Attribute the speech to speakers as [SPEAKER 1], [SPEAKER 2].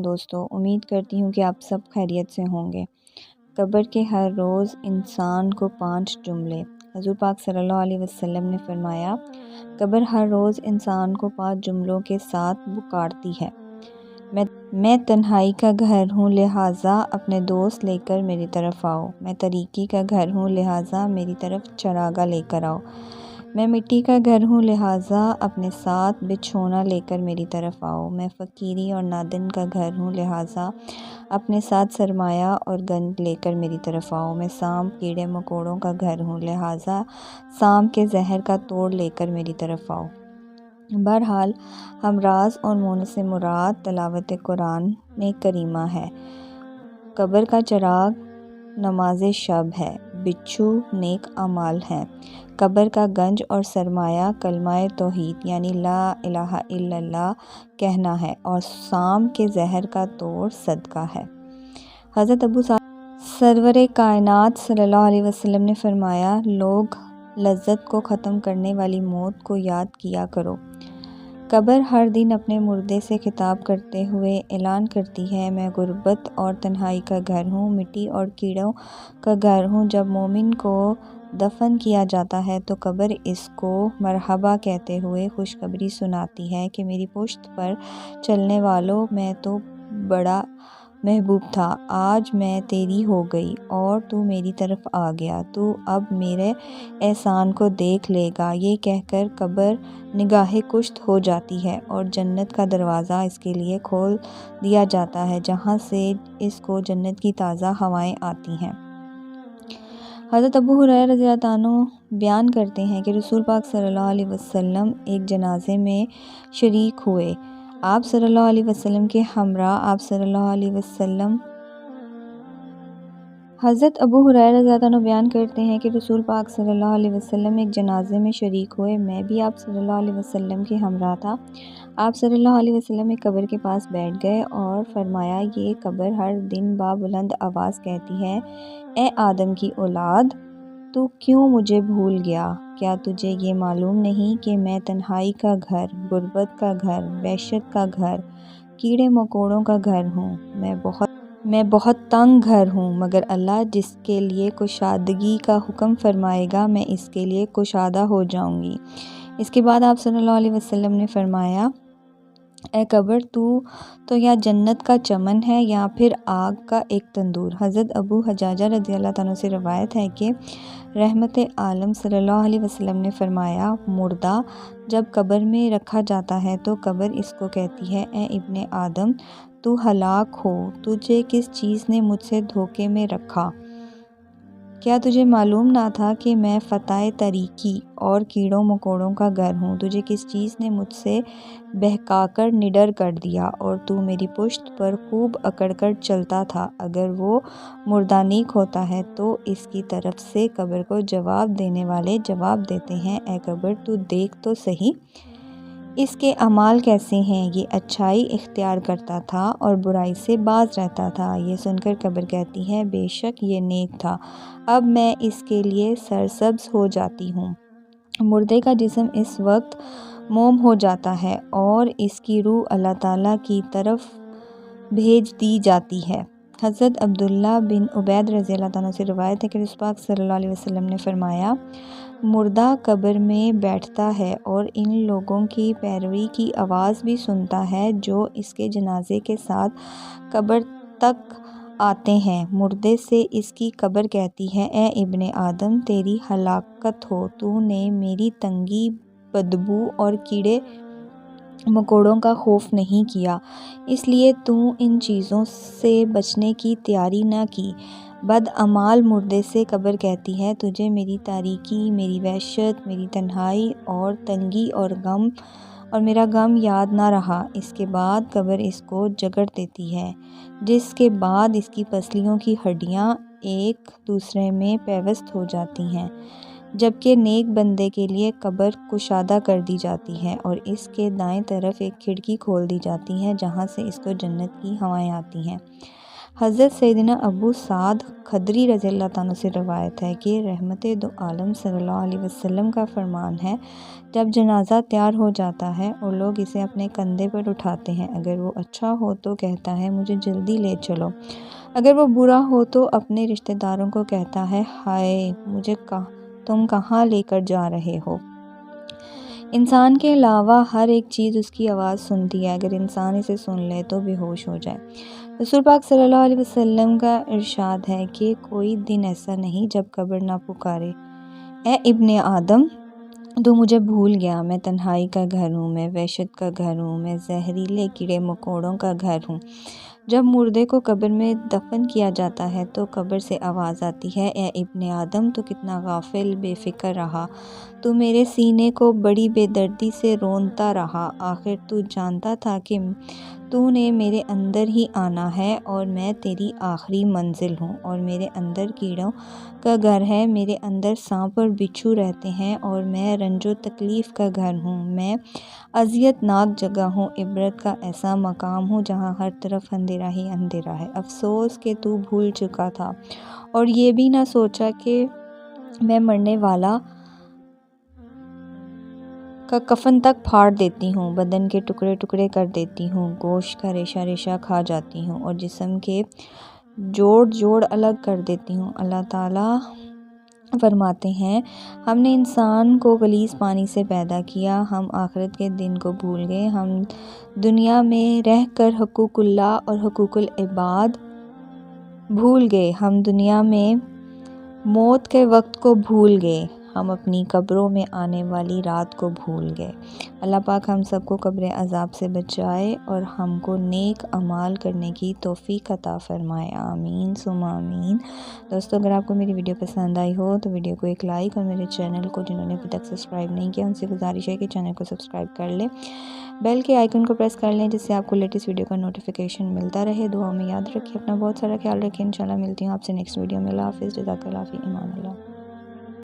[SPEAKER 1] دوستو، امید کرتی ہوں کہ آپ سب خیریت سے ہوں گے۔ قبر کے ہر روز انسان کو 5 جملے۔ حضور پاک صلی اللہ علیہ وسلم نے فرمایا، قبر ہر روز انسان کو 5 جملوں کے ساتھ پکارتی ہے۔ میں تنہائی کا گھر ہوں لہٰذا اپنے دوست لے کر میری طرف آؤ۔ میں تاریکی کا گھر ہوں لہٰذا میری طرف چراغاں لے کر آؤ۔ میں مٹی کا گھر ہوں لہٰذا اپنے ساتھ بچھونا لے کر میری طرف آؤ۔ میں فقیری اور نادن کا گھر ہوں لہٰذا اپنے ساتھ سرمایہ اور گنج لے کر میری طرف آؤ۔ میں سانپ کیڑے مکوڑوں کا گھر ہوں لہٰذا سانپ کے زہر کا توڑ لے کر میری طرف آؤ۔ بہرحال ہمراز اور مونس سے مراد تلاوت قرآن میں کریمہ ہے۔ قبر کا چراغ نماز شب ہے، بچھو نیک اعمال ہیں۔ قبر کا گنج اور سرمایہ کلمہ توحید یعنی لا الہ الا اللہ کہنا ہے، اور سانپ کے زہر کا توڑ صدقہ ہے۔ حضرت ابو سرور کائنات صلی اللہ علیہ وسلم نے فرمایا، لوگ لذت کو ختم کرنے والی موت کو یاد کیا کرو۔ قبر ہر دن اپنے مردے سے خطاب کرتے ہوئے اعلان کرتی ہے، میں غربت اور تنہائی کا گھر ہوں، مٹی اور کیڑوں کا گھر ہوں۔ جب مومن کو دفن کیا جاتا ہے تو قبر اس کو مرحبا کہتے ہوئے خوشخبری سناتی ہے کہ میری پشت پر چلنے والوں، میں تو بڑا محبوب تھا، آج میں تیری ہو گئی اور تو میری طرف آ گیا، تو اب میرے احسان کو دیکھ لے گا۔ یہ کہہ کر قبر نگاہ کشت ہو جاتی ہے اور جنت کا دروازہ اس کے لیے کھول دیا جاتا ہے، جہاں سے اس کو جنت کی تازہ ہوائیں آتی ہیں۔ حضرت ابو ہریرہ رضی اللہ عنہ بیان کرتے ہیں کہ رسول پاک صلی اللہ علیہ وسلم ایک جنازے میں شریک ہوئے۔ آپ صلی اللہ علیہ وسلم کے ہمراہ حضرت ابو ہریرہ رضی اللہ عنہ بیان کرتے ہیں کہ رسول پاک صلی اللہ علیہ وسلم ایک جنازے میں شریک ہوئے، میں بھی آپ صلی اللہ علیہ وسلم کے ہمراہ تھا۔ آپ صلی اللہ علیہ وسلم ایک قبر کے پاس بیٹھ گئے اور فرمایا، یہ قبر ہر دن بلند آواز کہتی ہے، اے آدم کی اولاد، تو کیوں مجھے بھول گیا؟ کیا تجھے یہ معلوم نہیں کہ میں تنہائی کا گھر، غربت کا گھر، وحشت کا گھر، کیڑے مکوڑوں کا گھر ہوں؟ میں بہت تنگ گھر ہوں، مگر اللہ جس کے لیے کشادگی کا حکم فرمائے گا میں اس کے لیے کشادہ ہو جاؤں گی۔ اس کے بعد آپ صلی اللہ علیہ وسلم نے فرمایا، اے قبر، تو یا جنت کا چمن ہے یا پھر آگ کا ایک تندور۔ حضرت ابو حجاجہ رضی اللہ عنہ سے روایت ہے کہ رحمت عالم صلی اللہ علیہ وسلم نے فرمایا، مردہ جب قبر میں رکھا جاتا ہے تو قبر اس کو کہتی ہے، اے ابن آدم، تو ہلاک ہو، تجھے کس چیز نے مجھ سے دھوکے میں رکھا؟ کیا تجھے معلوم نہ تھا کہ میں فتح تاریکی اور کیڑوں مکوڑوں کا گھر ہوں؟ تجھے کس چیز نے مجھ سے بہکا کر نڈر کر دیا اور تو میری پشت پر خوب اکڑ کر چلتا تھا؟ اگر وہ مردہ نیک ہوتا ہے تو اس کی طرف سے قبر کو جواب دینے والے جواب دیتے ہیں، اے قبر، تو دیکھ تو صحیح، اس کے اعمال کیسے ہیں؟ یہ اچھائی اختیار کرتا تھا اور برائی سے باز رہتا تھا۔ یہ سن کر قبر کہتی ہے، بے شک یہ نیک تھا، اب میں اس کے لیے سرسبز ہو جاتی ہوں۔ مردے کا جسم اس وقت موم ہو جاتا ہے اور اس کی روح اللہ تعالیٰ کی طرف بھیج دی جاتی ہے۔ حضرت عبداللہ بن عبید رضی اللہ عنہ سے روایت ہے کہ رسول پاک صلی اللہ علیہ وسلم نے فرمایا، مردہ قبر میں بیٹھتا ہے اور ان لوگوں کی پیروی کی آواز بھی سنتا ہے جو اس کے جنازے کے ساتھ قبر تک آتے ہیں۔ مردے سے اس کی قبر کہتی ہے، اے ابن آدم، تیری ہلاکت ہو، تو نے میری تنگی، بدبو اور کیڑے مکوڑوں کا خوف نہیں کیا، اس لیے تو ان چیزوں سے بچنے کی تیاری نہ کی۔ بدعمال مردے سے قبر کہتی ہے، تجھے میری تاریکی، میری وحشت، میری تنہائی اور تنگی اور میرا غم یاد نہ رہا۔ اس کے بعد قبر اس کو جگڑ دیتی ہے، جس کے بعد اس کی پسلیوں کی ہڈیاں ایک دوسرے میں پیوست ہو جاتی ہیں، جبکہ نیک بندے کے لیے قبر کشادہ کر دی جاتی ہے اور اس کے دائیں طرف ایک کھڑکی کھول دی جاتی ہے جہاں سے اس کو جنت کی ہوائیں آتی ہیں۔ حضرت سیدنا ابو سعد خدری رضی اللہ تعالیٰ سے روایت ہے کہ رحمت دو عالم صلی اللہ علیہ وسلم کا فرمان ہے، جب جنازہ تیار ہو جاتا ہے اور لوگ اسے اپنے کندھے پر اٹھاتے ہیں، اگر وہ اچھا ہو تو کہتا ہے مجھے جلدی لے چلو، اگر وہ برا ہو تو اپنے رشتہ داروں کو کہتا ہے ہائے مجھے تم کہاں لے کر جا رہے ہو۔ انسان کے علاوہ ہر ایک چیز اس کی آواز سنتی ہے، اگر انسان اسے سن لے تو بے ہوش ہو جائے۔ رسول پاک صلی اللہ علیہ وسلم کا ارشاد ہے کہ کوئی دن ایسا نہیں جب قبر نہ پکارے، اے ابن آدم تو مجھے بھول گیا، میں تنہائی کا گھر ہوں، میں وحشت کا گھر ہوں، میں زہریلے کیڑے مکوڑوں کا گھر ہوں۔ جب مردے کو قبر میں دفن کیا جاتا ہے تو قبر سے آواز آتی ہے، اے ابن آدم تو کتنا غافل بے فکر رہا، تو میرے سینے کو بڑی بے دردی سے رونتا رہا، آخر تو جانتا تھا کہ تو نے میرے اندر ہی آنا ہے اور میں تیری آخری منزل ہوں، اور میرے اندر کیڑوں کا گھر ہے، میرے اندر سانپ اور بچھو رہتے ہیں، اور میں رنج و تکلیف کا گھر ہوں، میں اذیت ناک جگہ ہوں، عبرت کا ایسا مقام ہوں جہاں ہر طرف اندھیرا ہی اندھیرا ہے۔ افسوس کہ تو بھول چکا تھا اور یہ بھی نہ سوچا کہ میں مرنے والا کا کفن تک پھاڑ دیتی ہوں، بدن کے ٹکڑے ٹکڑے کر دیتی ہوں، گوشت کا ریشہ ریشہ کھا جاتی ہوں اور جسم کے جوڑ جوڑ الگ کر دیتی ہوں۔ اللہ تعالیٰ فرماتے ہیں، ہم نے انسان کو غلیظ پانی سے پیدا کیا، ہم آخرت کے دن کو بھول گئے، ہم دنیا میں رہ کر حقوق اللہ اور حقوق العباد بھول گئے، ہم دنیا میں موت کے وقت کو بھول گئے، ہم اپنی قبروں میں آنے والی رات کو بھول گئے۔ اللہ پاک ہم سب کو قبر عذاب سے بچائے اور ہم کو نیک اعمال کرنے کی توفیق عطا فرمائے، آمین ثم آمین۔ دوستو اگر آپ کو میری ویڈیو پسند آئی ہو تو ویڈیو کو ایک لائک، اور میرے چینل کو جنہوں نے ابھی تک سبسکرائب نہیں کیا ان سے گزارش ہے کہ چینل کو سبسکرائب کر لیں، بیل کے آئیکن کو پریس کر لیں جس سے آپ کو لیٹسٹ ویڈیو کا نوٹیفیکیشن ملتا رہے۔ دعاؤں میں یاد رکھیں، اپنا بہت سارا خیال رکھیں، انشاءاللہ ملتی ہوں آپ سے نیکسٹ ویڈیو میں۔ اللہ حافظ، جزاک اللہ، فی امان اللہ۔